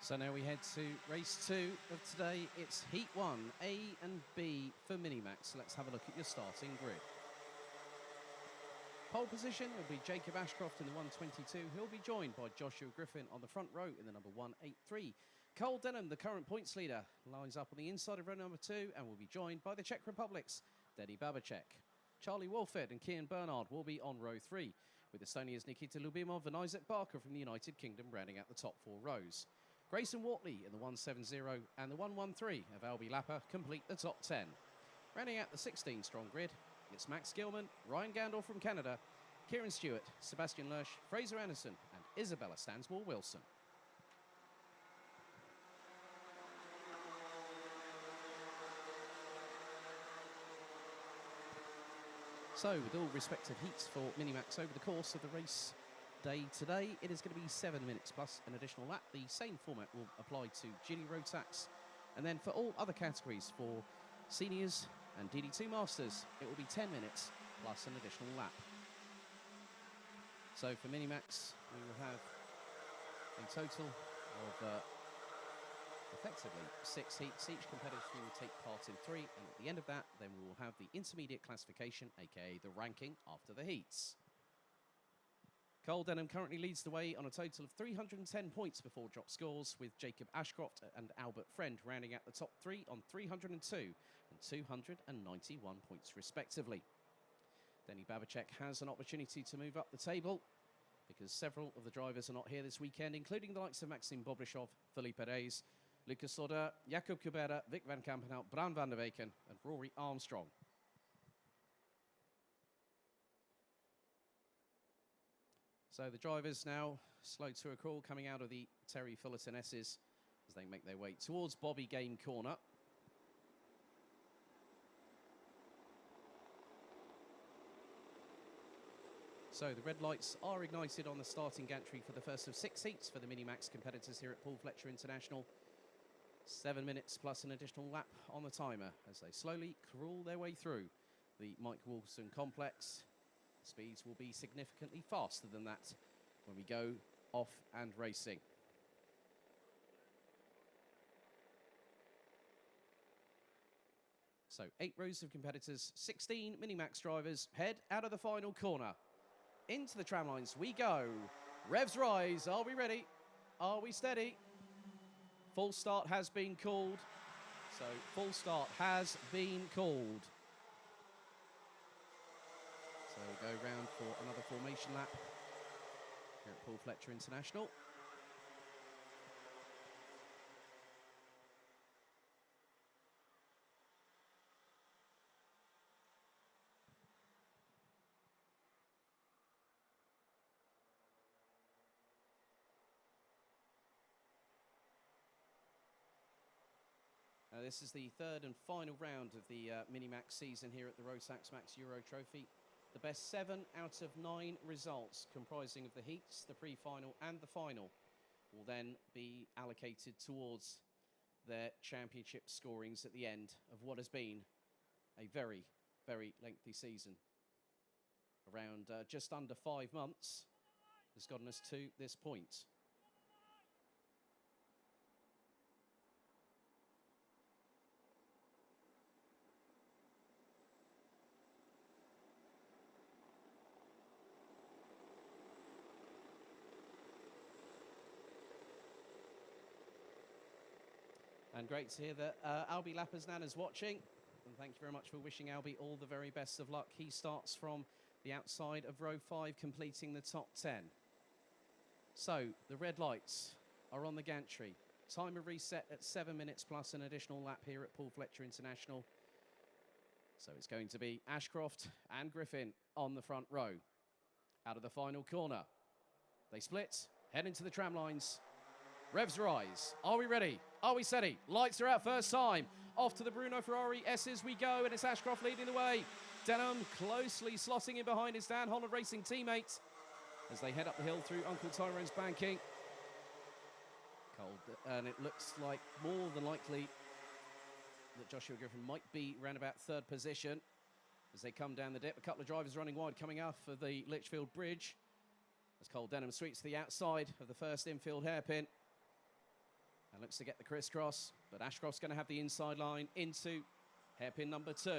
So now we head to race 2 of today. It's Heat 1, A and B for Minimax. Let's have a look at your starting grid. Pole position will be Jacob Ashcroft in the 122. He'll be joined by Joshua Griffin on the front row in the number 183. Cole Denham, the current points leader, lines up on the inside of row number 2 and will be joined by the Czech Republic's Denny Babacek. Charlie Wolford and Kian Bernard will be on row 3, with Estonia's Nikita Lubimov and Isaac Barker from the United Kingdom rounding out the top 4 rows. Grayson Wortley in the 170 and the 113 of Albie Lapper complete the top 10. Rounding out the 16-strong grid, it's Max Gilman, Ryan Gandor from Canada, Kieran Stewart, Sebastian Lersch, Fraser Anderson and Isabella Stansmore-Wilson. So, with all respective heats for Minimax over the course of the race day today, it is going to be 7 minutes plus an additional lap. The same format will apply to Gilly Rotax. And then for all other categories, for seniors and DD2 masters, it will be 10 minutes plus an additional lap. So for Minimax, we will have a total of effectively 6 heats. Each competitor will take part in 3, and at the end of that, then we will have the intermediate classification, aka the ranking after the heats. Cole Denham currently leads the way on a total of 310 points before drop scores, with Jacob Ashcroft and Albert Friend rounding out the top 3 on 302 and 291 points respectively. Denny Babacek has an opportunity to move up the table because several of the drivers are not here this weekend, including the likes of Maxim Bobrishov, Felipe Reyes, Lucas Soder, Jakob Kubera, Vic van Kampenhout, Bran van der Weken and Rory Armstrong. So the drivers now slow to a crawl coming out of the Terry Fullerton S's as they make their way towards Bobby Game Corner. So the red lights are ignited on the starting gantry for the first of 6 heats for the Minimax competitors here at Paul Fletcher International. 7 minutes plus an additional lap on the timer as they slowly crawl their way through the Mike Wilson complex. Speeds will be significantly faster than that when we go off and racing. So 8 rows of competitors, 16 Minimax drivers head out of the final corner. Into the tram lines we go. Revs rise. Are we ready? Are we steady? Full start has been called. So full start has been called. So we'll go round for another formation lap here at Paul Fletcher International. This is the third and final round of the Minimax season here at the Rotax Max Euro Trophy. The best 7 out of 9 results, comprising of the heats, the pre-final and the final, will then be allocated towards their championship scorings at the end of what has been a very, very lengthy season. Around just under 5 months has gotten us to this point. And great to hear that Albie Lapper's Nana's watching. And thank you very much for wishing Albie all the very best of luck. He starts from the outside of row 5, completing the top 10. So the red lights are on the gantry. Timer reset at 7 minutes plus an additional lap here at Paul Fletcher International. So it's going to be Ashcroft and Griffin on the front row. Out of the final corner. They split, head into the tram lines. Revs rise. Are we ready? Are we steady? Lights are out first time. Off to the Bruno Ferrari S's we go, and it's Ashcroft leading the way. Denham closely slotting in behind his Dan Holland Racing teammate as they head up the hill through Uncle Tyrone's banking. Cold, and it looks like more than likely that Joshua Griffin might be around about 3rd position as they come down the dip. A couple of drivers running wide coming off of the Litchfield Bridge as Cole Denham sweeps to the outside of the first infield hairpin. And looks to get the crisscross, but Ashcroft's going to have the inside line into hairpin number 2.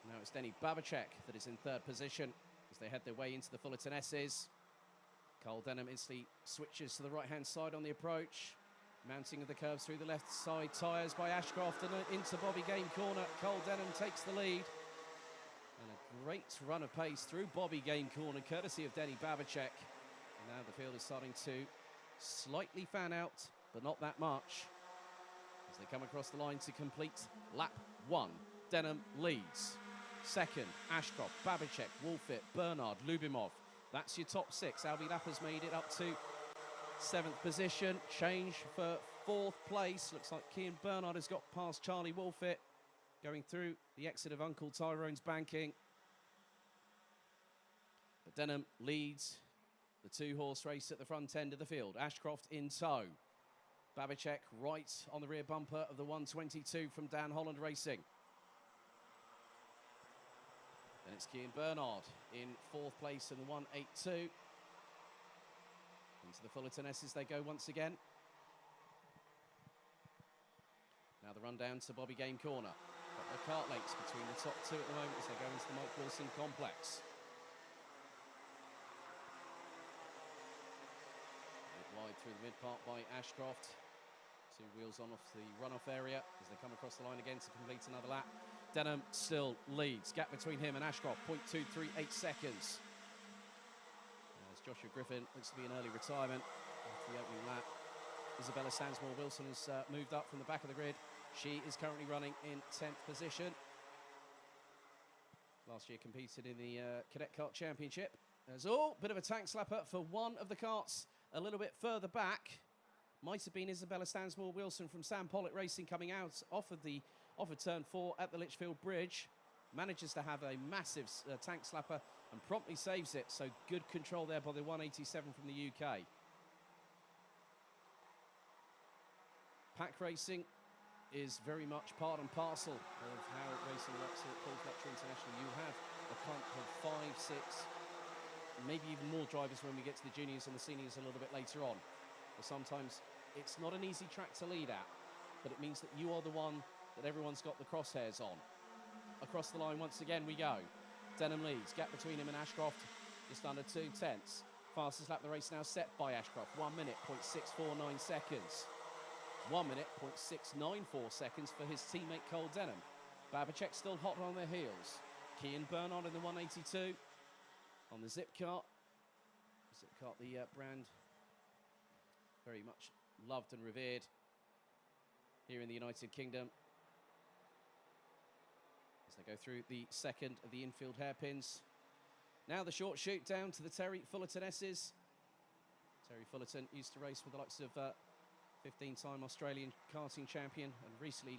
Now it's Denny Babacek that is in third position as they head their way into the Fullerton S's. Cole Denham instantly switches to the right-hand side on the approach. Mounting of the curves through the left side tyres by Ashcroft and into Bobby Game corner. Cole Denham takes the lead. And a great run of pace through Bobby Game corner, courtesy of Denny Babacek. And now the field is starting to slightly fan out, but not that much. As they come across the line to complete lap 1. Denham leads. Second, Ashcroft, Babacek, Wolfit, Bernard, Lubimov. That's your top 6. Albie Lapper's made it up to 7th position. Change for 4th place. Looks like Cian Bernard has got past Charlie Wolfit, going through the exit of Uncle Tyrone's banking. But Denham leads the 2-horse race at the front end of the field. Ashcroft in tow. Babacek right on the rear bumper of the 122 from Dan Holland Racing. Then it's Cian Bernard in 4th place in the 182. Into the Fullerton S's they go once again. Now the run down to Bobby Game corner. Got the cart lakes between the top 2 at the moment as they go into the Mike Wilson complex. Wide through the mid-part by Ashcroft. 2 wheels on off the runoff area as they come across the line again to complete another lap. Denham still leads. Gap between him and Ashcroft, 0.238 seconds. As Joshua Griffin looks to be in early retirement after the opening lap. Isabella Stansmore-Wilson has moved up from the back of the grid. She is currently running in 10th position. Last year competed in the Cadet Kart Championship. There's bit of a tank slapper for one of the karts a little bit further back. Might have been Isabella Stansmore-Wilson from Sam Pollitt Racing coming out off of turn 4 at the Litchfield Bridge. Manages to have a massive tank slapper and promptly saves it. So good control there by the 187 from the UK. Pack racing is very much part and parcel of how racing works at Paul Fletcher International. You have a clump of 5, 6, maybe even more drivers when we get to the juniors and the seniors a little bit later on. But sometimes it's not an easy track to lead at, but it means that you are the one that everyone's got the crosshairs on. Across the line once again we go. Denham leads. Gap between him and Ashcroft just under 2 tenths. Fastest lap of the race now set by Ashcroft. 1 minute, 0.649 seconds. 1 minute, 0.694 seconds for his teammate Cole Denham. Babacek still hot on their heels. Cian Bernard in the 182 on the Zip Kart. Zip Kart, the brand very much loved and revered here in the United Kingdom. As they go through the second of the infield hairpins. Now the short shoot down to the Terry Fullerton S's. Terry Fullerton used to race with the likes of 15-time Australian karting champion and recently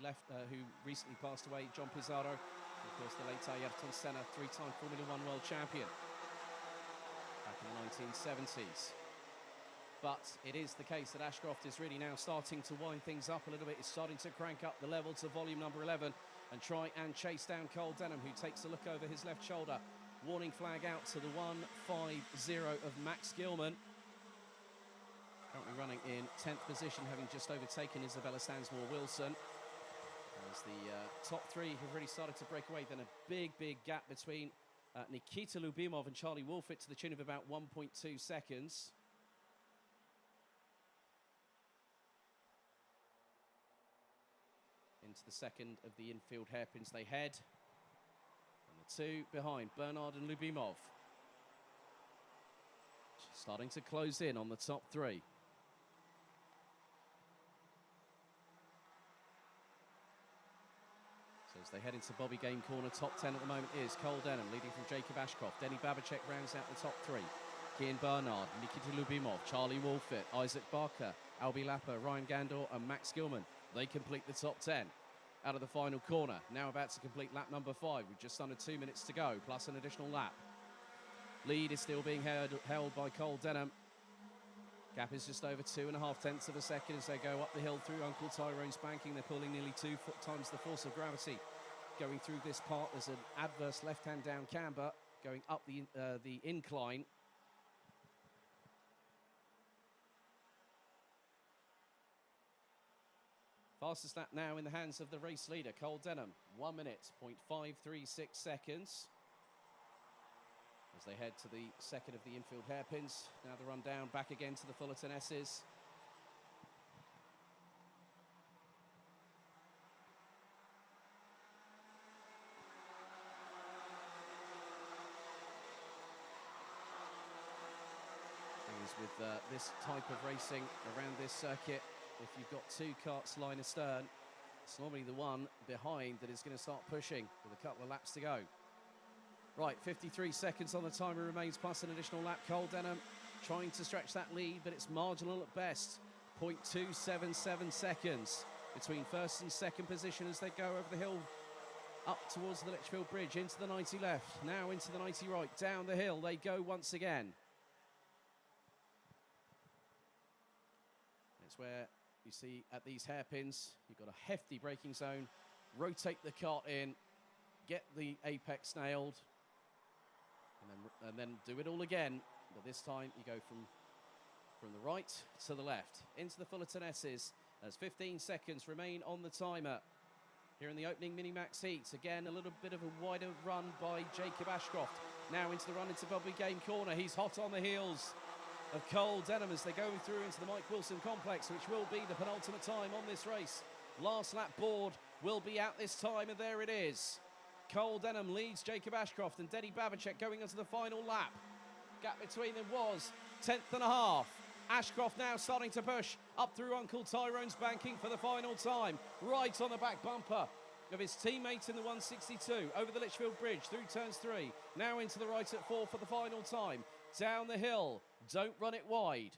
who recently passed away, John Pizarro. And of course, the late Ayrton Senna, 3-time Formula 1 world champion back in the 1970s. But it is the case that Ashcroft is really now starting to wind things up a little bit. It's starting to crank up the level to volume number 11 and try and chase down Cole Denham, who takes a look over his left shoulder. Warning flag out to the 150 of Max Gilman. Currently running in 10th position, having just overtaken Isabella Stansmore-Wilson. As the top 3 have really started to break away. Then a big, big gap between Nikita Lubimov and Charlie Wolfit to the tune of about 1.2 seconds. Into the second of the infield hairpins they head. And the 2 behind, Bernard and Lubimov. Starting to close in on the top 3. So as they head into Bobby Game corner, top 10 at the moment is Cole Denham, leading from Jacob Ashcroft. Denny Babacek rounds out the top 3. Cian Bernard, Nikita Lubimov, Charlie Wolfit, Isaac Barker, Albie Lapper, Ryan Gandor and Max Gilman. They complete the top 10. Out of the final corner, now about to complete lap number 5 with just under 2 minutes to go, plus an additional lap. Lead is still being held by Cole Denham. Gap is just over 2.5 tenths of a second as they go up the hill through Uncle Tyrone's banking. They're pulling nearly 2 times the force of gravity. Going through this part, there's an adverse left-hand down camber going up the incline. Fastest lap now in the hands of the race leader, Cole Denham. 1 minute, 0.536 seconds. As they head to the second of the infield hairpins. Now the run down, back again to the Fullerton S's. With this type of racing around this circuit, if you've got two carts line astern, it's normally the one behind that is going to start pushing with a couple of laps to go. Right, 53 seconds on the timer remains, plus an additional lap. Cole Denham trying to stretch that lead, but it's marginal at best. 0.277 seconds between first and second position as they go over the hill up towards the Litchfield Bridge, into the 90 left, now into the 90 right, down the hill they go once again. It's where you see at these hairpins, you've got a hefty braking zone, rotate the cart in, get the apex nailed, and then do it all again. But this time you go from the right to the left, into the Fullerton S's, as 15 seconds remain on the timer. Here in the opening Minimax heats, again a little bit of a wider run by Jacob Ashcroft. Now into the run into Bubbly Game Corner, he's hot on the heels of Cole Denham as they go through into the Mike Wilson complex, which will be the penultimate time on this race. Last lap board will be out this time, and there it is. Cole Denham leads Jacob Ashcroft and Denny Babicek going into the final lap. Gap between them was 1/10.5. Ashcroft now starting to push up through Uncle Tyrone's banking for the final time. Right on the back bumper of his teammate in the 162. Over the Litchfield Bridge, through turns 3. Now into the right at 4 for the final time. Down the hill. Don't run it wide.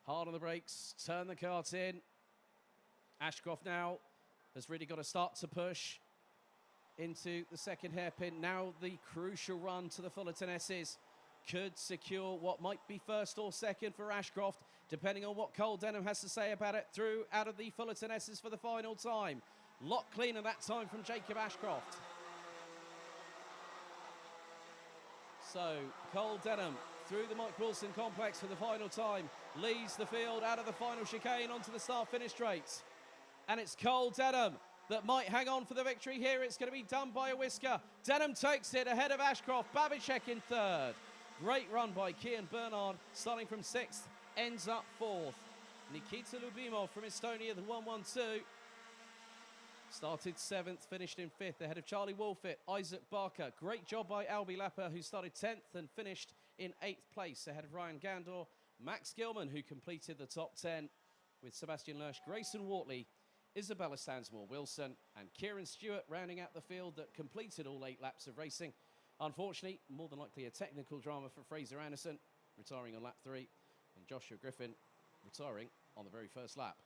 Hard on the brakes. Turn the kart in. Ashcroft now has really got to start to push into the second hairpin. Now the crucial run to the Fullerton S's could secure what might be first or second for Ashcroft, depending on what Cole Denham has to say about it, through out of the Fullerton S's for the final time. Lot cleaner that time from Jacob Ashcroft. So Cole Denham through the Mike Wilson complex for the final time, leads the field out of the final chicane onto the start-finish straight. And it's Cole Denham that might hang on for the victory here. It's going to be done by a whisker. Denham takes it ahead of Ashcroft. Babicek in third. Great run by Kian Bernard, starting from 6th, ends up 4th. Nikita Lubimov from Estonia, the 112. Started 7th, finished in 5th, ahead of Charlie Wolfit, Isaac Barker. Great job by Albie Lapper, who started 10th and finished in 8th place, ahead of Ryan Gandor. Max Gilman, who completed the top 10, with Sebastian Lersch, Grayson Wortley, Isabella Stansmore-Wilson, and Kieran Stewart rounding out the field that completed all 8 laps of racing. Unfortunately, more than likely a technical drama for Fraser Anderson, retiring on lap 3, and Joshua Griffin retiring on the very first lap.